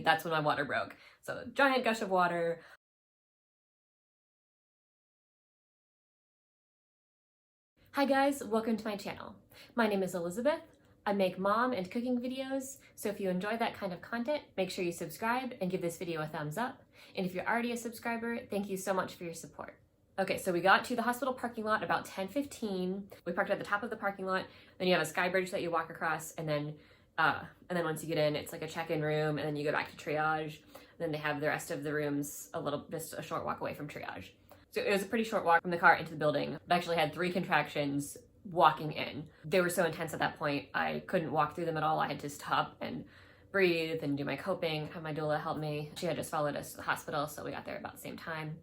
That's when my water broke. So giant gush of water. Hi guys, welcome to my channel. My name is Elizabeth. I make mom and cooking videos, so if you enjoy that kind of content, make sure you subscribe and give this video a thumbs up. And if you're already a subscriber, thank you so much for your support. Okay, so we got to the hospital parking lot about 10:15. We parked at the top of the parking lot. Then you have a sky bridge that you walk across, and then once you get in, it's like a check-in room, and then you go back to triage. Then they have the rest of the rooms just a short walk away from triage. So it was a pretty short walk from the car into the building. I actually had 3 contractions walking in. They were so intense at that point, I couldn't walk through them at all. I had to stop and breathe and do my coping, have my doula help me. She had just followed us to the hospital, so we got there about the same time.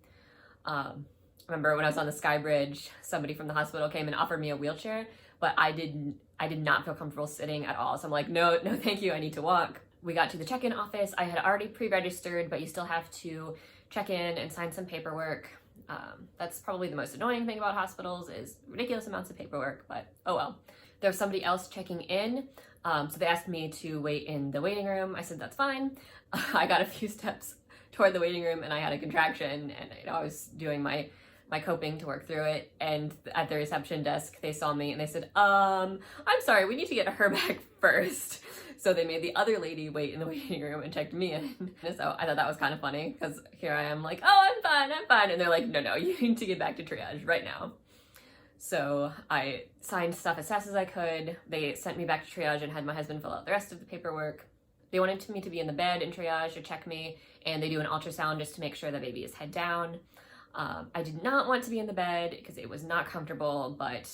I remember when I was on the sky bridge, somebody from the hospital came and offered me a wheelchair, but I did not feel comfortable sitting at all. So I'm like, no, thank you, I need to walk. We got to the check-in office. I had already pre-registered, but you still have to check in and sign some paperwork. That's probably the most annoying thing about hospitals is ridiculous amounts of paperwork, but oh well. There was somebody else checking in, so they asked me to wait in the waiting room. I said, that's fine. I got a few steps toward the waiting room and I had a contraction, and I was doing my coping to work through it, and at the reception desk they saw me and they said, I'm sorry, we need to get her back first. So they made the other lady wait in the waiting room and checked me in. So I thought that was kind of funny because here I am like, oh, I'm fine. And they're like, no, you need to get back to triage right now. So I signed stuff as fast as I could. They sent me back to triage and had my husband fill out the rest of the paperwork. They wanted me to be in the bed in triage to check me, and they do an ultrasound just to make sure the baby is head down. I did not want to be in the bed because it was not comfortable, but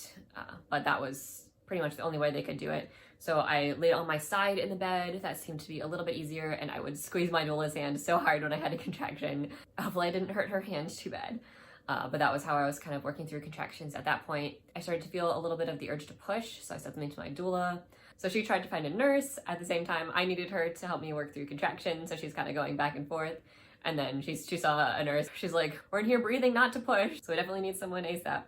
that was pretty much the only way they could do it. So I laid on my side in the bed. That seemed to be a little bit easier, and I would squeeze my doula's hand so hard when I had a contraction. Hopefully I didn't hurt her hand too bad. But that was how I was kind of working through contractions at that point. I started to feel a little bit of the urge to push, so I said something to my doula. So she tried to find a nurse. At the same time, I needed her to help me work through contractions, so she's kind of going back and forth. And then she saw a nurse. She's like, we're in here breathing, not to push. So I definitely need someone ASAP.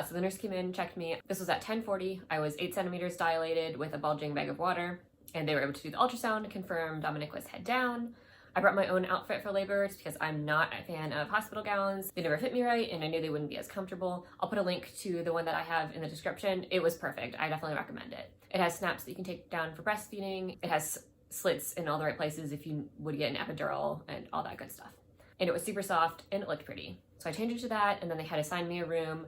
So the nurse came in, checked me. This was at 10:40. I was 8 centimeters dilated with a bulging bag of water. And they were able to do the ultrasound to confirm Dominic was head down. I brought my own outfit for labor because I'm not a fan of hospital gowns. They never fit me right, and I knew they wouldn't be as comfortable. I'll put a link to the one that I have in the description. It was perfect. I definitely recommend it. It has snaps that you can take down for breastfeeding. It has slits in all the right places if you would get an epidural and all that good stuff. And it was super soft and it looked pretty. So I changed it to that, and then they had assigned me a room.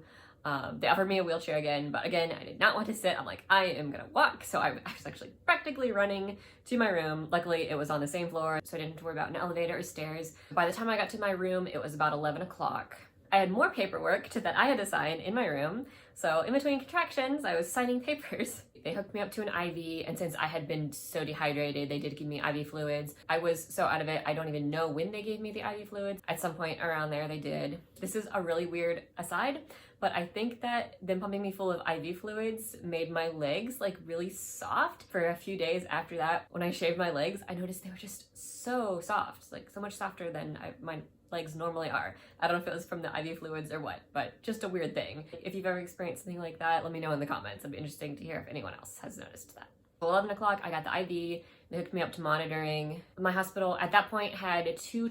They offered me a wheelchair again, but again, I did not want to sit. I'm like, I am gonna walk. So I was actually practically running to my room. Luckily, it was on the same floor, so I didn't have to worry about an elevator or stairs. By the time I got to my room, it was about 11 o'clock. I had more paperwork that I had to sign in my room. So in between contractions, I was signing papers. They hooked me up to an IV, and since I had been so dehydrated, they did give me IV fluids. I was so out of it, I don't even know when they gave me the IV fluids. At some point around there, they did. This is a really weird aside, but I think that them pumping me full of IV fluids made my legs like really soft for a few days after that. When I shaved my legs, I noticed they were just so soft, like so much softer than my legs normally are. I don't know if it was from the IV fluids or what, but just a weird thing. If you've ever experienced something like that, let me know in the comments. It'd be interesting to hear if anyone else has noticed that. 11 o'clock, I got the IV. They hooked me up to monitoring. My hospital at that point had two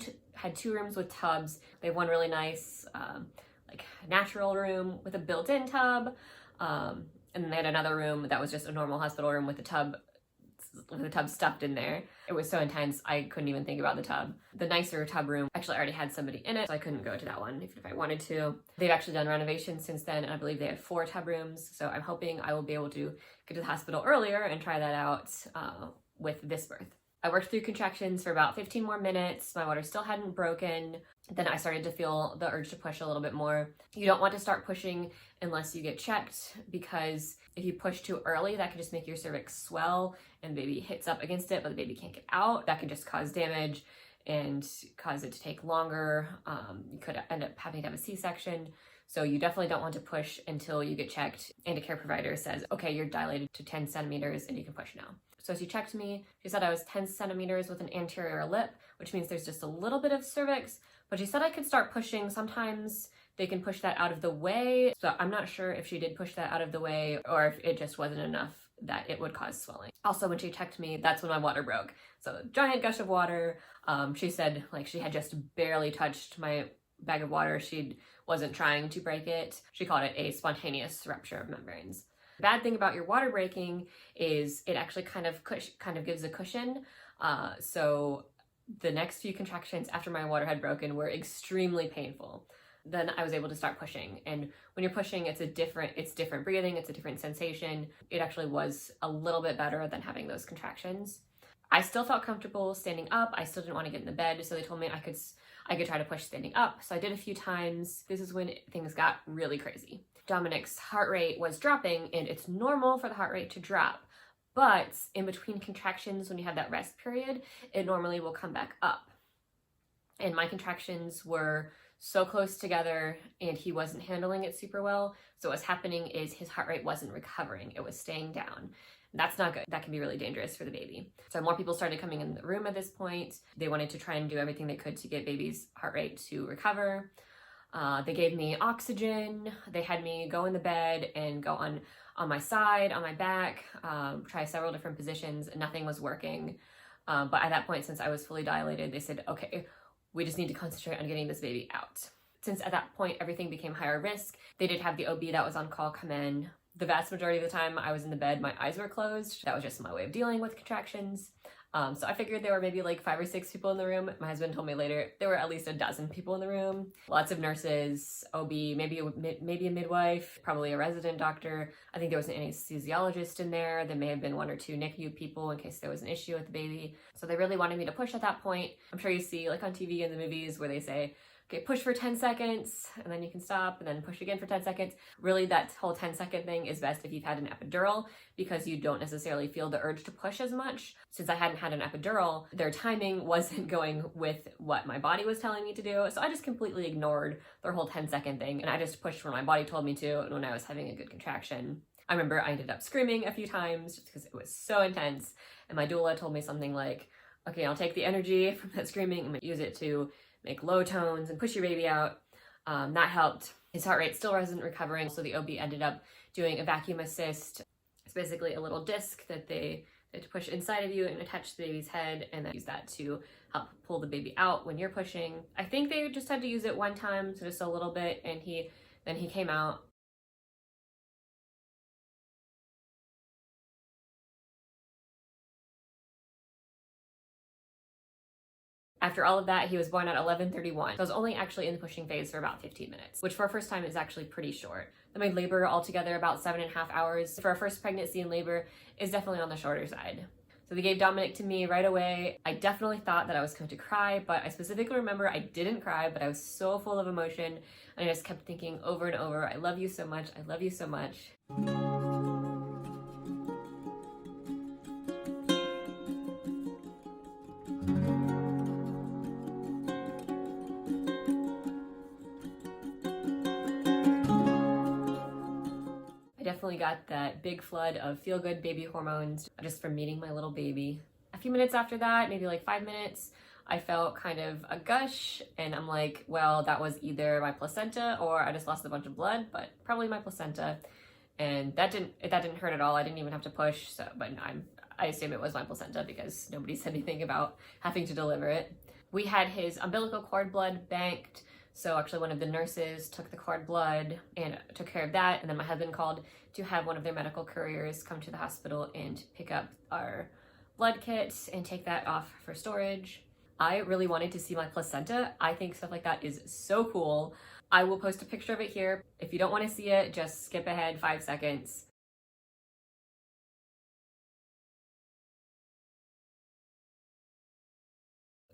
rooms with tubs. They have one really nice like natural room with a built-in tub, and then they had another room that was just a normal hospital room with a tub stuffed in there. It was so intense, I couldn't even think about the tub. The nicer tub room actually already had somebody in it, so I couldn't go to that one if I wanted to. They've actually done renovations since then, and I believe they have 4 tub rooms, so I'm hoping I will be able to get to the hospital earlier and try that out with this birth. I worked through contractions for about 15 more minutes. My water still hadn't broken. Then I started to feel the urge to push a little bit more. You don't want to start pushing unless you get checked, because if you push too early, that can just make your cervix swell and the baby hits up against it, but the baby can't get out. That can just cause damage and cause it to take longer. You could end up having to have a C-section. So you definitely don't want to push until you get checked and a care provider says, okay, you're dilated to 10 centimeters and you can push now. So she checked me. She said I was 10 centimeters with an anterior lip, which means there's just a little bit of cervix, but she said I could start pushing. Sometimes they can push that out of the way. So I'm not sure if she did push that out of the way or if it just wasn't enough that it would cause swelling. Also, when she checked me, that's when my water broke. So giant gush of water. She said like she had just barely touched my bag of water. She wasn't trying to break it. She called it a spontaneous rupture of membranes. The bad thing about your water breaking is it actually kind of gives a cushion. So the next few contractions after my water had broken were extremely painful. Then I was able to start pushing. And when you're pushing, it's different breathing, it's a different sensation. It actually was a little bit better than having those contractions. I still felt comfortable standing up. I still didn't want to get in the bed, so they told me I could try to push standing up. So I did a few times. This is when things got really crazy. Dominic's heart rate was dropping, and it's normal for the heart rate to drop. But in between contractions, when you have that rest period, it normally will come back up. And my contractions were so close together and he wasn't handling it super well. So what's happening is his heart rate wasn't recovering. It was staying down. That's not good. That can be really dangerous for the baby. So more people started coming in the room at this point. They wanted to try and do everything they could to get baby's heart rate to recover. They gave me oxygen. They had me go in the bed and go on my side, on my back, try several different positions, and nothing was working. But at that point, since I was fully dilated, they said, okay, we just need to concentrate on getting this baby out. Since at that point, everything became higher risk, they did have the OB that was on call come in. The vast majority of the time I was in the bed, my eyes were closed. That was just my way of dealing with contractions. So I figured there were maybe like 5 or 6 people in the room. My husband told me later there were at least a dozen people in the room. Lots of nurses, OB, maybe a midwife, probably a resident doctor. I think there was an anesthesiologist in there. There may have been 1 or 2 NICU people in case there was an issue with the baby. So they really wanted me to push at that point. I'm sure you see like on TV in the movies where they say, okay, push for 10 seconds, and then you can stop, and then push again for 10 seconds. Really, that whole 10-second thing is best if you've had an epidural, because you don't necessarily feel the urge to push as much. Since I hadn't had an epidural, their timing wasn't going with what my body was telling me to do, so I just completely ignored their whole 10-second thing, and I just pushed when my body told me to, and when I was having a good contraction. I remember I ended up screaming a few times, just because it was so intense, and my doula told me something like, okay, I'll take the energy from that screaming, I'm gonna use it to make low tones and push your baby out. That helped. His heart rate still wasn't recovering, so the OB ended up doing a vacuum assist. It's basically a little disc that they had to push inside of you and attach the baby's head, and then use that to help pull the baby out when you're pushing. I think they just had to use it one time, so just a little bit, and then he came out. After all of that, he was born at 11:31. So I was only actually in the pushing phase for about 15 minutes, which for a first time is actually pretty short. Then my labor altogether about 7.5 hours. For a first pregnancy and labor is definitely on the shorter side. So they gave Dominic to me right away. I definitely thought that I was going to cry, but I specifically remember I didn't cry, but I was so full of emotion. And I just kept thinking over and over, I love you so much, I love you so much. Definitely got that big flood of feel-good baby hormones just from meeting my little baby. A few minutes after that, maybe like 5 minutes, I felt kind of a gush, and I'm like, well, that was either my placenta or I just lost a bunch of blood, but probably my placenta. And that didn't hurt at all. I didn't even have to push, so but I assume it was my placenta because nobody said anything about having to deliver it. We had his umbilical cord blood banked. So actually one of the nurses took the cord blood and took care of that. And then my husband called to have one of their medical couriers come to the hospital and pick up our blood kit and take that off for storage. I really wanted to see my placenta. I think stuff like that is so cool. I will post a picture of it here. If you don't want to see it, just skip ahead 5 seconds.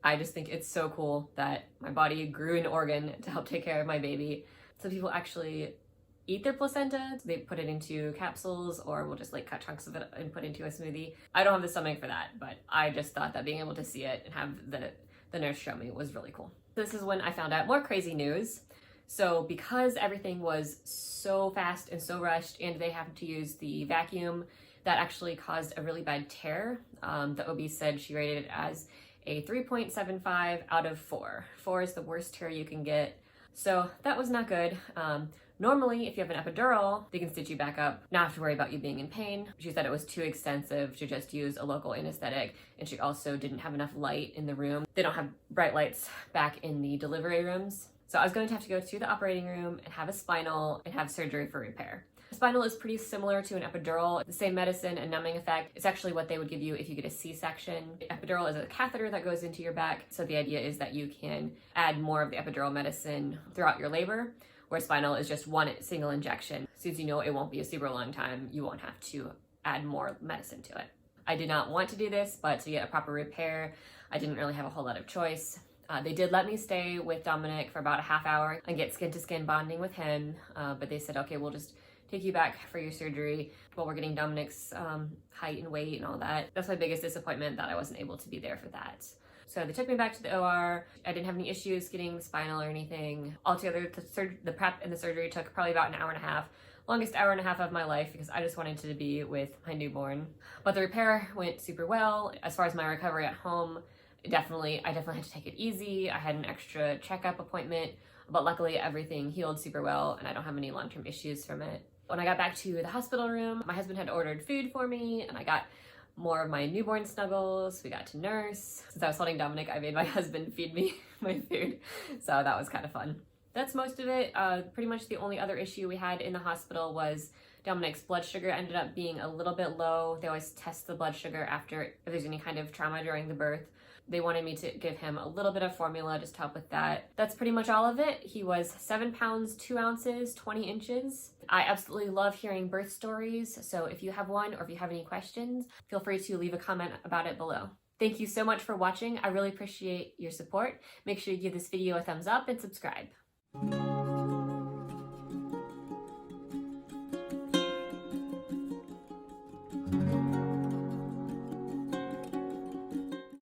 I just think it's so cool that my body grew an organ to help take care of my baby. Some people actually eat their placenta. They put it into capsules or will just like cut chunks of it and put it into a smoothie. I don't have the stomach for that, but I just thought that being able to see it and have the nurse show me was really cool. This is when I found out more crazy news. So because everything was so fast and so rushed and they happened to use the vacuum, that actually caused a really bad tear. The OB said she rated it as a 3.75 out of 4. 4 is the worst tear you can get. So that was not good. Normally, if you have an epidural, they can stitch you back up, not have to worry about you being in pain. She said it was too extensive to just use a local anesthetic, and she also didn't have enough light in the room. They don't have bright lights back in the delivery rooms. So I was going to have to go to the operating room and have a spinal and have surgery for repair. Spinal is pretty similar to an epidural, the same medicine and numbing effect. It's actually what they would give you if you get a C-section. Epidural is a catheter that goes into your back, so the idea is that you can add more of the epidural medicine throughout your labor, where spinal is just one single injection. Since you know it won't be a super long time, you won't have to add more medicine to it. I did not want to do this, but to get a proper repair, I didn't really have a whole lot of choice. They did let me stay with Dominic for about a half hour and get skin-to-skin bonding with him, but they said, okay, we'll just take you back for your surgery while we're getting Dominic's height and weight and all that. That's my biggest disappointment, that I wasn't able to be there for that. So they took me back to the OR. I didn't have any issues getting the spinal or anything. Altogether, the prep and the surgery took probably about an hour and a half. Longest hour and a half of my life because I just wanted to be with my newborn. But the repair went super well. As far as my recovery at home, I definitely had to take it easy. I had an extra checkup appointment, but luckily everything healed super well and I don't have any long-term issues from it. When I got back to the hospital room, my husband had ordered food for me and I got more of my newborn snuggles. We got to nurse. Since I was holding Dominic, I made my husband feed me my food. So that was kind of fun. That's most of it. Pretty much the only other issue we had in the hospital was Dominic's blood sugar ended up being a little bit low. They always test the blood sugar after if there's any kind of trauma during the birth. They wanted me to give him a little bit of formula just to help with that. That's pretty much all of it. He was 7 pounds, 2 ounces, 20 inches. I absolutely love hearing birth stories. So if you have one or if you have any questions, feel free to leave a comment about it below. Thank you so much for watching. I really appreciate your support. Make sure you give this video a thumbs up and subscribe.